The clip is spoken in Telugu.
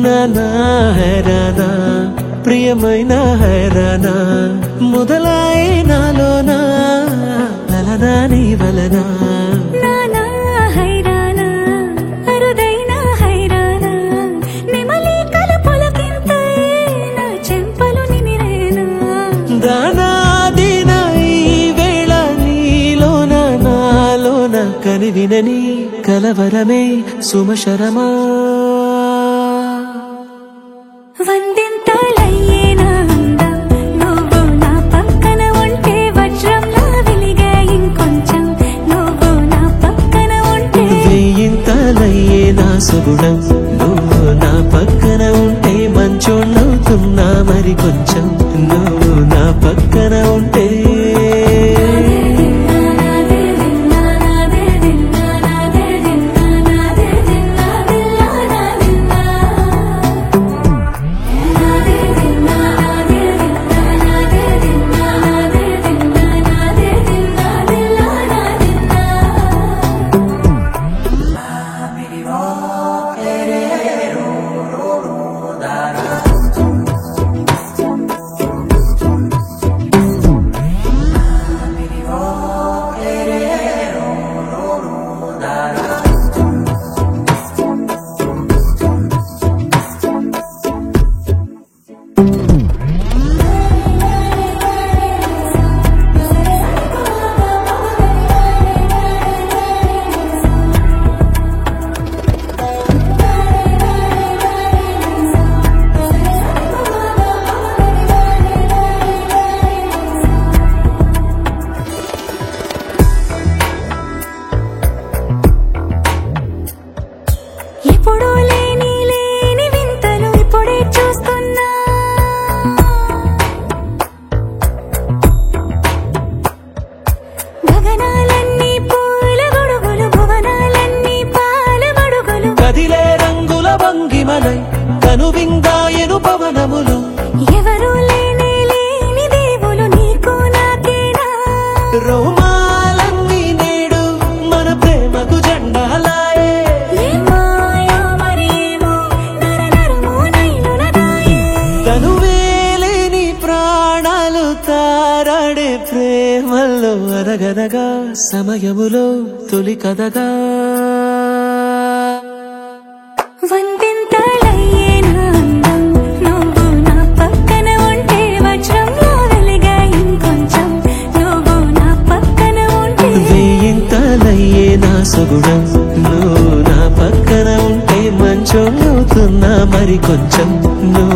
నానా హైరానా ప్రియమైన హైరానా మొదలాయి నాలోనా లలనా నీ వలనా నానా హైరానా అరుదైన హైరానా నిమలి కలపులకింతై నా చెంపలు నిమిరేనా దానాదిన ఈ వేళ నీలోన నాలోన కనివినని కలవరమే సుమశరమా వందింతలయ్యేనా అందం నువ్వు నా పక్కన ఉంటే వజ్రంలా వెలిగే ఇంకొంచెం నువ్వు నా పక్కన ఉంటే వెయ్యింతలయ్యే నా సుగుణం నువ్వు నా పక్కన ఉంటే మంచోళ్ళవుతున్నా మరి కొంచెం నువ్వు నా పక్కన ఉంటే ఎప్పుడూ లేని వింతలు ఇప్పుడే చూస్తున్నా గగనాలన్నీ పూల గొడుగులు భువనాలన్నీ పాల గొడుగులు కదిలే రంగుల భంగిమలై కనువిందాయను పవనములు ఎవరూ లేని దేవులు నీకు నాకేనా రోమాలన్నీ నేడు మన ప్రేమకు జెండాలాయే తనువేలేని ప్రాణాలు తారాడే ప్రేమల్లో అనగనగా సమయములో తొలి కథగా వందింతలయ్యేనా అందం నువ్వు నా పక్కన ఉంటే వజ్రంలా వెలిగే ఇంకొంచెం నువ్వు నా పక్కన ఉంటే వెయ్యింతలయ్యే నా సుగుణం నువ్వు నా పక్కన ఉంటే మంచోళ్ళవుతున్నా మరి కొంచెం నువ్వు